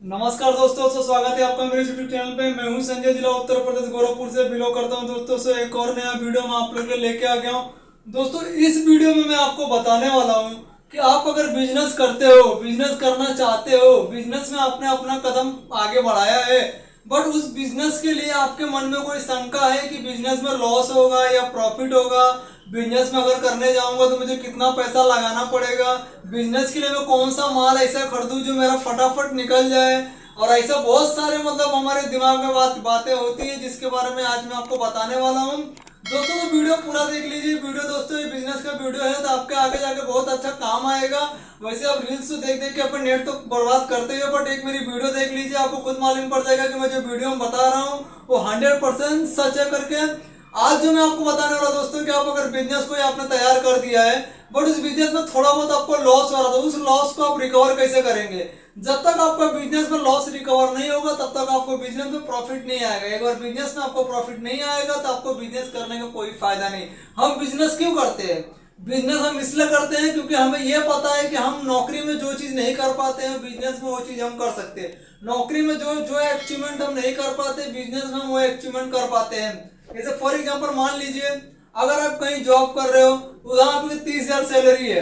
नमस्कार दोस्तों, स्वागत है आपका मेरे यूट्यूब चैनल पे। मैं हूं संजय, जिला उत्तर प्रदेश गोरखपुर से बिलोंग करता हूं। दोस्तों एक और नया वीडियो मैं आप लोगों के लिए लेके आ गया हूं। दोस्तों इस वीडियो में मैं आपको बताने वाला हूं कि आप अगर बिजनेस करते हो, बिजनेस करना चाहते हो, बिजनेस में आपने अपना कदम आगे बढ़ाया है, बट उस बिजनेस के लिए आपके मन में कोई शंका है कि बिजनेस में लॉस होगा या प्रॉफिट होगा, बिजनेस में अगर करने जाऊंगा तो मुझे कितना पैसा लगाना पड़ेगा, बिजनेस के लिए मैं कौन सा माल ऐसा खरीदूं जो मेरा फटाफट निकल जाए, और ऐसा बहुत सारे हमारे दिमाग में बातें होती है जिसके बारे में आज मैं आपको बताने वाला हूँ। दोस्तों तो वीडियो पूरा देख लीजिए। वीडियो दोस्तों ये बिजनेस का वीडियो है तो आपके आगे जाके बहुत अच्छा काम आएगा। वैसे आप रील्स तो देख देख के अपने नेट तो बर्बाद करते ही हो, बट एक मेरी वीडियो देख लीजिए, आपको खुद मालूम पड़ जाएगा कि मैं जो वीडियो में बता रहा हूँ वो 100% सच है करके। आज जो मैं आपको बताने वाला दोस्तों कि आप अगर बिजनेस को आपने तैयार कर दिया है, बट उस बिजनेस में थोड़ा बहुत आपको लॉस हो रहा था, उस लॉस को आप रिकवर कैसे करेंगे। जब तक आपका बिजनेस में लॉस रिकवर नहीं होगा तब तक आपको बिजनेस में प्रॉफिट नहीं आएगा। एक बार बिजनेस में आपको प्रॉफिट नहीं आएगा तो आपको बिजनेस करने का कोई फायदा नहीं। हम बिजनेस क्यों करते हैं? बिजनेस हम इसलिए करते हैं क्योंकि हमें यह पता है कि हम नौकरी में जो चीज नहीं कर पाते हैं बिजनेस में वो चीज हम कर सकते हैं। नौकरी में जो जो अचीवमेंट हम नहीं कर पाते बिजनेस में हम वो अचीवमेंट कर पाते हैं। जैसे फॉर एग्जाम्पल मान लीजिए, अगर आप कहीं जॉब कर रहे हो, उदाहरण आपकी 30,000 सैलरी है,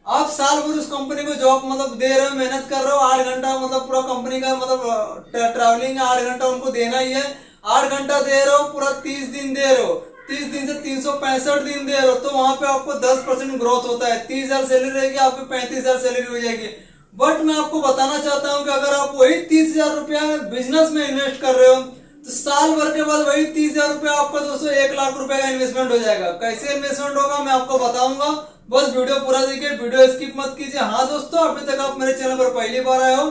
आप साल भर उस कंपनी को जॉब दे रहे हो, मेहनत कर रहे हो, 8 घंटा पूरा कंपनी का ट्रैवलिंग है, 8 घंटा उनको देना ही है, 8 घंटा दे रहे हो, पूरा 30 दिन दे रहे हो, 30 दिन से 365 दिन दे रहे हो, तो वहां पे आपको 10% ग्रोथ होता है। 30,000 सैलरी रहेगी, आपकी 35,000 सैलरी हो जाएगी। बट मैं आपको बताना चाहता हूँ कि अगर आप वही 30,000 रुपया बिजनेस में इन्वेस्ट कर रहे हो तो साल भर के बाद वही 30,000 रुपया आपका दोस्तों 1 लाख रुपए का इन्वेस्टमेंट हो जाएगा। कैसे इन्वेस्टमेंट होगा मैं आपको बताऊंगा, बस वीडियो पूरा देखिए, वीडियो स्किप मत कीजिए। हाँ दोस्तों, अभी तक आप मेरे चैनल पर पहली बार आए हो,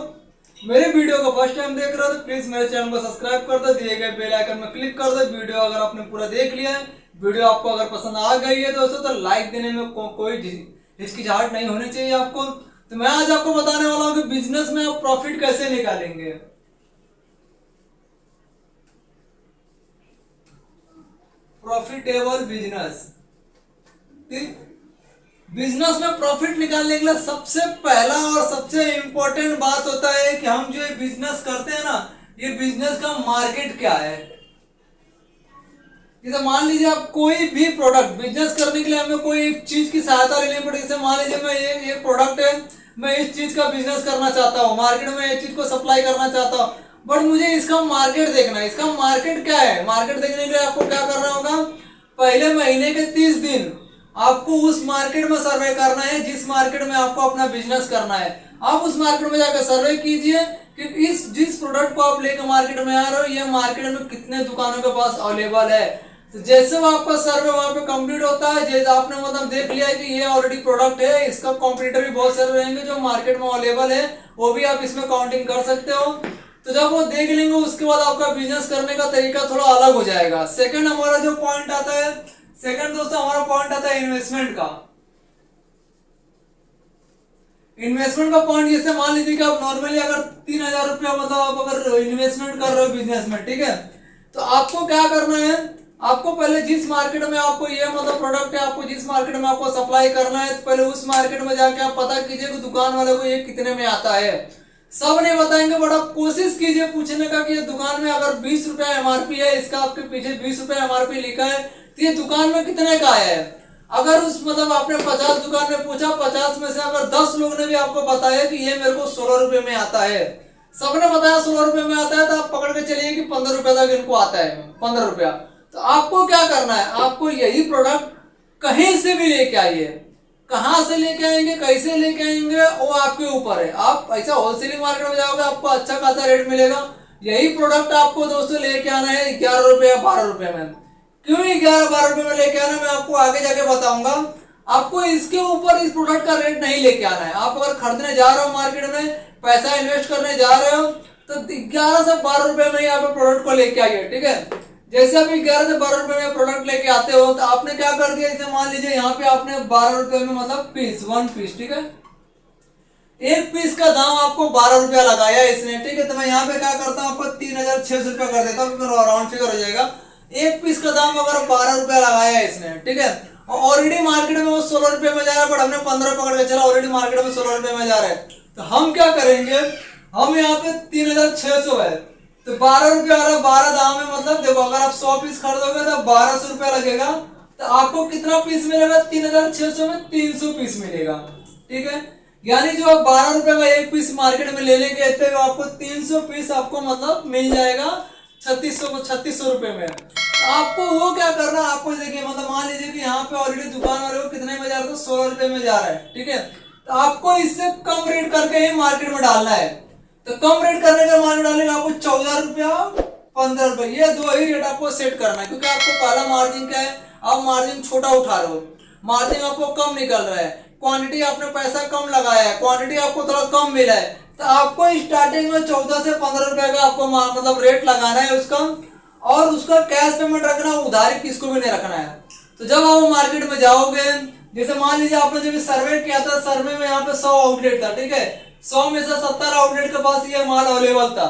मेरे वीडियो को फर्स्ट टाइम देख रहे हो तो प्लीज मेरे चैनल को सब्सक्राइब कर दो, दिए गए बेल आइकन में क्लिक कर दो। वीडियो अगर आपने पूरा देख लिया है, वीडियो आपको अगर पसंद आ गई है दोस्तों तो लाइक देने में कोई हिचकिचाहट नहीं होनी चाहिए आपको। तो मैं आज आपको बताने वाला हूँ कि बिजनेस में आप प्रॉफिट कैसे निकालेंगे। Profitable business. बिजनेस में प्रॉफिट निकालने के लिए सबसे पहला और सबसे इंपॉर्टेंट बात होता है कि हम जो ये बिजनेस करते हैं ना, ये बिजनेस का मार्केट क्या है। जैसे मान लीजिए आप कोई भी प्रोडक्ट बिजनेस करने के लिए हमें कोई एक चीज की सहायता लेनी पड़ेगी। जैसे मान लीजिए मैं ये प्रोडक्ट है, मैं इस चीज का बिजनेस करना चाहता हूँ, मार्केट में ये चीज को सप्लाई करना चाहता हूँ, बट मुझे इसका मार्केट देखना है। इसका मार्केट क्या है? मार्केट देखने के लिए आपको क्या करना होगा, पहले महीने के 30 दिन आपको उस मार्केट में सर्वे करना है जिस मार्केट में आपको अपना बिजनेस करना है। आप उस मार्केट में जाकर सर्वे कीजिए कि जिस प्रोडक्ट को आप लेकर मार्केट में आ रहे हो ये मार्केट में कितने दुकानों के पास अवेलेबल है। तो जैसे वो आपका सर्वे वहां पे कंप्लीट होता है, जैसे आपने देख लिया है कि ये ऑलरेडी प्रोडक्ट है, इसका कॉम्पिटिटर भी बहुत सारे रहेंगे जो मार्केट में अवेलेबल है, वो भी आप इसमें काउंटिंग कर सकते हो। तो जब वो देख लेंगे उसके बाद आपका बिजनेस करने का तरीका थोड़ा अलग हो जाएगा। सेकंड हमारा जो पॉइंट आता है, सेकंड दोस्तों हमारा पॉइंट आता है इन्वेस्टमेंट का। इन्वेस्टमेंट का पॉइंट जैसे मान लीजिए कि आप नॉर्मली अगर 3,000 रुपया आप अगर इन्वेस्टमेंट कर रहे हो बिजनेस में, ठीक है, तो आपको क्या करना है, आपको पहले जिस मार्केट में आपको ये प्रोडक्ट है, आपको जिस मार्केट में आपको सप्लाई करना है, तो पहले उस मार्केट में जाके आप पता कीजिए कि दुकान वाले को ये कितने में आता है। सब नहीं बताएंगे, बट आप कोशिश कीजिए पूछने का कि ये दुकान में अगर 20 रुपया एमआरपी है, इसका आपके पीछे 20 रुपया एमआरपी लिखा है, तो ये दुकान में कितने का आया है। अगर उस आपने 50 दुकान में पूछा, 50 में से अगर 10 लोग ने भी आपको बताया कि ये मेरे को 16 रुपए में आता है, सबने बताया 16 रुपए में आता है, तो आप पकड़ के चलिए कि 15 रुपए तक इनको आता है, 15 रुपया। तो आपको क्या करना है, आपको यही प्रोडक्ट कहीं से भी लेके आइए। कहां से लेके आएंगे, कैसे लेके आएंगे, वो आपके ऊपर है। आप ऐसा होलसेलिंग मार्केट में जाओगे आपको अच्छा खासा रेट मिलेगा। यही प्रोडक्ट आपको दोस्तों लेके आना है 11 रुपए या 12 रुपए में। क्यों 11-12 रुपए में लेके आना, मैं आपको आगे जाके बताऊंगा। आपको इसके ऊपर इस प्रोडक्ट का रेट नहीं लेके आना है। आप अगर खरीदने जा रहे हो मार्केट में, पैसा इन्वेस्ट करने जा रहे हो, तो 11 से 12 रुपए में ही आप प्रोडक्ट को लेके आइए, ठीक है। जैसे आप 11 से 12 रुपए में प्रोडक्ट लेके आते हो, तो आपने क्या कर दिया, जैसे मान लीजिए यहाँ पे आपने 12 रुपए में पीस, 1 पीस, ठीक है, एक पीस का दाम आपको 12 रुपया लगाया इसने, ठीक है। तो मैं यहाँ पे क्या करता हूँ, आपको 3,600 रुपया कर देता हूँ, राउंड फिगर हो जाएगा। एक पीस का दाम अगर 12 रुपया लगाया इसने, ठीक है, और ऑलरेडी मार्केट में वो 16 रुपए में जा रहा है, बट हमने 15 पकड़ के चला, ऑलरेडी मार्केट में 16 रुपए में जा रहा है। तो हम क्या करेंगे, हम यहाँ पे 3600 है, तो 12 रुपये आ रहा है, 12 दाम है। मतलब देखो अगर आप 100 पीस खरीदोगे तो 1200 रुपया लगेगा, तो आपको कितना पीस मिलेगा? 3600 में 300 पीस मिलेगा, ठीक है। यानी जो आप 12 रुपए का एक पीस मार्केट में ले लेंगे इतने में आपको 300 पीस आपको मतलब मिल जाएगा 3600 रुपए में। आपको वो क्या करना है, आपको देखिए मतलब मान लीजिए कि यहाँ पे ऑलरेडी दुकान वाले को कितने में जा रहा है? 16 रुपए में जा रहा है, ठीक है। तो आपको इससे कम रेट करके ही मार्केट में डालना है। तो कम रेट करने का मार्केट डालने का आपको 14 रुपया 15 रुपए, ये दो ही रेट आपको सेट करना है, क्योंकि आपको पहला मार्जिन क्या है, आप मार्जिन छोटा उठा रहे हो, मार्जिन आपको कम निकल रहा है, क्वांटिटी आपने पैसा कम लगाया है, क्वांटिटी आपको थोड़ा कम मिला है, तो आपको स्टार्टिंग में 14 से 15 रुपए का आपको मतलब रेट लगाना है उसका, और उसका कैश पेमेंट रखना, उधारी किसको भी नहीं रखना है। तो जब आप मार्केट में जाओगे, जैसे मान लीजिए आपने जब सर्वे किया था, सर्वे में यहाँ पे 100 आउटलेट था, ठीक है, 100 में से 70 आउटलेट के पास ये माल अवेलेबल था,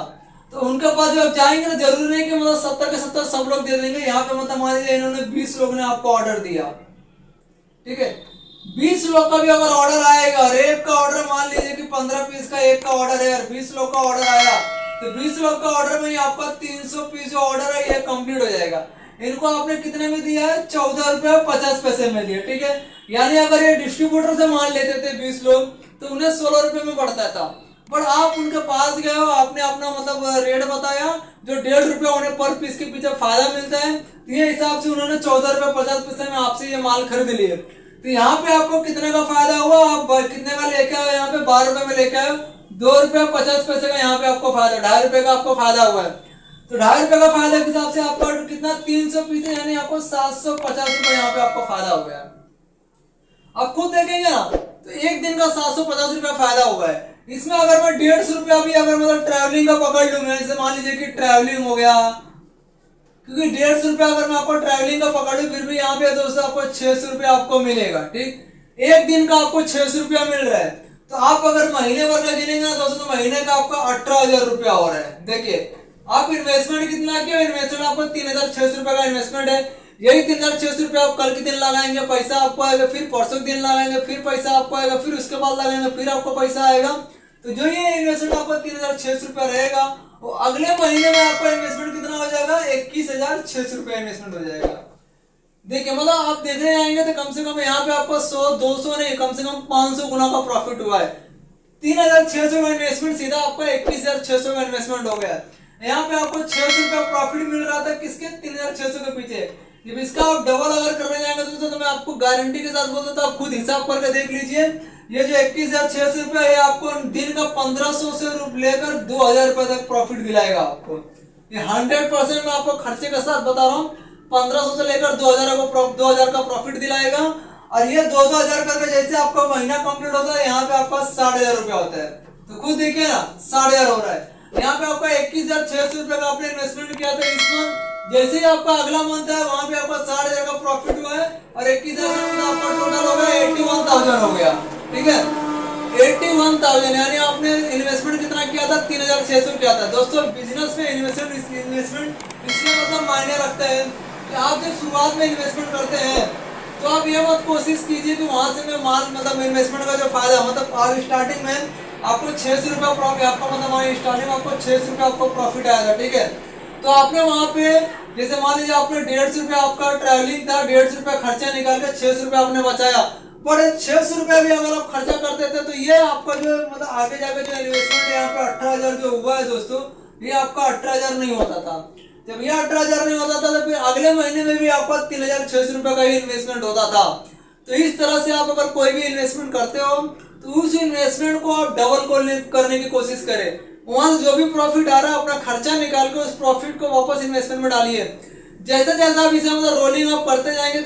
तो उनके पास जब जाएंगे ना, जरूरी नहीं कि मतलब 70 के 70 सब लोग दे देंगे। यहाँ पे मतलब मान लीजिए इन्होंने 20 लोग ने आपको ऑर्डर दिया, ठीक है, 20 लोग का भी अगर ऑर्डर आएगा और एक का ऑर्डर मान लीजिए कि 15 पीस का एक का ऑर्डर है और 20 लोग का ऑर्डर आया, तो 20 लोग का ऑर्डर में आपका 300 पीस जो ऑर्डर है ये कंप्लीट हो जाएगा। इनको आपने कितने में दिया है? 14 रुपये 50 पैसे में दिया, ठीक है। यानी अगर ये डिस्ट्रीब्यूटर से माल लेते थे 20 लोग तो उन्हें 16 रुपये में पड़ता था, बट आप उनके पास गए हो, आपने अपना मतलब रेट बताया जो 1.5 रुपया उन्हें पर पीस के पीछे फायदा मिलता है, तो ये हिसाब से उन्होंने 14 रुपये 50 पैसे में आपसे ये माल खरीद लिए। तो यहाँ पे आपको कितने का फायदा हुआ? आप कितने का लेके आए? यहाँ पे 12 रुपए में लेके आए, 2 रुपया 50 पैसे का यहाँ पे आपको फायदा, 2.5 रुपए का आपको फायदा हुआ है। तो 2.5 रुपए का फायदा के हिसाब से आपका कितना? 300 पीस, यानी आपको 750 रुपए यहाँ पे आपको फायदा हो गया। आप खुद देखेंगे ना, तो एक दिन का 750 रुपया फायदा हुआ है। इसमें अगर मैं 150 रुपया भी अगर मतलब ट्रैवलिंग का पकड़ लूंगा, जैसे मान लीजिए कि ट्रैवलिंग हो गया, क्योंकि 150 रुपया अगर मैं आपको ट्रैवलिंग का पकड़ू, फिर भी यहाँ पे दोस्तों आपको 600 रुपया आपको मिलेगा, ठीक। एक दिन का आपको 600 रुपया मिल रहा है, तो आप अगर महीने भर का गिनेंगे ना दोस्तों, तो महीने का आपका 18,000 रुपया हो रहा है। देखिए आप इन्वेस्टमेंट कितना किया? इन्वेस्टमेंट आपको 3,600 रुपया का इन्वेस्टमेंट है। यही 3,600 रुपया आप कल के दिन लगाएंगे, पैसा आपको आएगा, फिर परसों के दिन लगाएंगे, फिर पैसा आपको आएगा, फिर उसके बाद लगाएंगे, फिर आपको पैसा आएगा। तो जो ये इन्वेस्टमेंट आपको 3,600 रुपया रहेगा, वो अगले महीने में आपका इन्वेस्टमेंट कितना हो जाएगा? 21,600 रुपया इन्वेस्टमेंट हो जाएगा। देखिए मतलब आप देखने आएंगे तो कम से कम यहाँ पे आपको 100 200 नहीं, कम से कम 500 गुना का प्रॉफिट हुआ है। 3,600 का इन्वेस्टमेंट सीधा आपका 21,600 का इन्वेस्टमेंट हो गया। यहाँ पे आपको 600 रुपया प्रॉफिट मिल रहा था, किसके? 3,600 के पीछे। जब इसका आप डबल अगर करने जाएंगे तो मैं आपको गारंटी के साथ बोलता था, आप खुद हिसाब करके देख लीजिए, ये जो 21,600 रुपया है आपको दिन का 1500 से लेकर 2,000 रुपए तक प्रॉफिट दिलाएगा आपको। ये 100% मैं आपको खर्चे के साथ बता रहा हूँ, 1500 से लेकर 2,000 का प्रॉफिट दिलाएगा। और ये 2,000 करके जैसे आपका महीना कंप्लीट होता है, यहाँ पे आपका 60,000 रुपया होता है। तो खुद देखिए ना, 60,000 हो रहा है। यहाँ पे आपका 21,600 रुपए का आपने इन्वेस्टमेंट किया था इस मंथ, जैसे ही आपका अगला मंथ है वहां पे आपका 60,000 का प्रॉफिट हुआ है, और 21,000 आपका टोटल हो गया 81,000 हो गया, ठीक है। 81,000 यानी आपने इन्वेस्टमेंट कितना किया था? 3,600 किया था। दोस्तों बिजनेस में इन्वेस्टमेंट इसलिए मतलब मायने रखता है कि आप जब शुरुआत में इन्वेस्टमेंट करते हैं तो आप ये मत कोशिश कीजिए कि वहां से मैं माल मतलब इन्वेस्टमेंट का जो फायदा मतलब आप स्टार्टिंग में आपको 600 रुपया प्रॉफिट, आपको मतलब स्टार्टिंग में आपको 600 रुपया आपको प्रॉफिट आएगा, ठीक है। तो आपने वहां पे जैसे मान लीजिए आपने 150 रुपया आपका ट्रैवलिंग था, 150 रुपया खर्चा निकाल के 600 रुपया आपने बचाया, पर 600 रुपया भी अगर आप खर्चा करते थे तो ये आपका जो मतलब आगे जाकर जो इन्वेस्टमेंट यहाँ पे 18,000 जो हुआ है दोस्तों, ये आपका 18,000 नहीं होता था। जब ये 18,000 नहीं होता था तो फिर अगले महीने में भी आपका 3,600 रुपया का ही इन्वेस्टमेंट होता था। तो इस तरह से आप अगर कोई भी इन्वेस्टमेंट करते हो तो उस इन्वेस्टमेंट को आप डबल करने की कोशिश करें। वहां से जो भी प्रॉफिट आ रहा है अपना खर्चा निकाल के उस प्रॉफिट को वापस इन्वेस्टमेंट में डालिए। जैसे जैसे आप इसे मतलब रोलिंग अप करते जाएंगे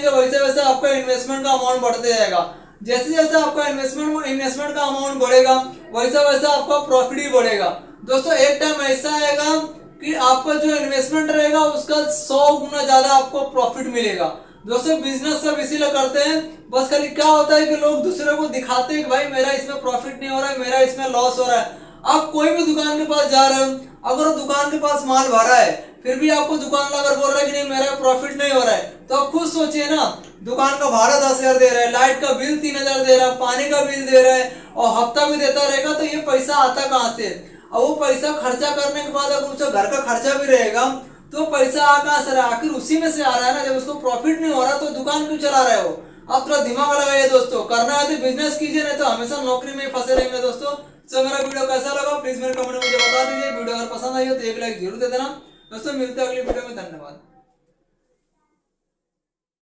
वैसे वैसे आपका इन्वेस्टमेंट का अमाउंट बढ़ते जाएगा। जैसे जैसे आपका इन्वेस्टमेंट का अमाउंट बढ़ेगा वैसा वैसा आपका प्रॉफिट ही बढ़ेगा। दोस्तों एक टाइम ऐसा आएगा कि आपका जो इन्वेस्टमेंट रहेगा उसका 100 गुना ज्यादा आपको प्रॉफिट मिलेगा। दोस्तों बिजनेस सब इसीलिए करते हैं, बस खाली क्या होता है कि लोग दूसरे को दिखाते हैं कि भाई मेरा इसमें प्रॉफिट नहीं हो रहा है, मेरा इसमें लॉस हो रहा है। आप कोई भी दुकान के पास जा रहे हो, अगर वो दुकान के पास माल भरा है फिर भी आपको दुकान वाला अगर बोल रहा है कि नहीं मेरा प्रॉफिट नहीं हो रहा है, तो आप खुद सोचिए ना, दुकान का भाड़ा 10,000 दे रहा है, लाइट का बिल 3,000 दे रहा है, पानी का बिल दे रहा है और हफ्ता भी देता रहेगा, तो ये पैसा आता कहाँ से? और वो पैसा खर्चा करने के बाद अगर उसका घर का खर्चा भी रहेगा तो पैसा आ कहाँ से रहा है? आखिर उसी में से आ रहा है ना। जब उसको प्रॉफिट नहीं हो रहा तो दुकान क्यों चला रहा है वो? आप थोड़ा दिमाग लगाइए दोस्तों, करना है तो बिजनेस कीजिए, नहीं तो हमेशा नौकरी में फंसे रहेंगे दोस्तों। तो मेरा वीडियो कैसा लगा प्लीज मेरे कमेंट में मुझे बता दीजिए। वीडियो अगर पसंद आई हो तो एक लाइक जरूर दे देना दोस्तों। मिलते हैं अगली वीडियो में, धन्यवाद।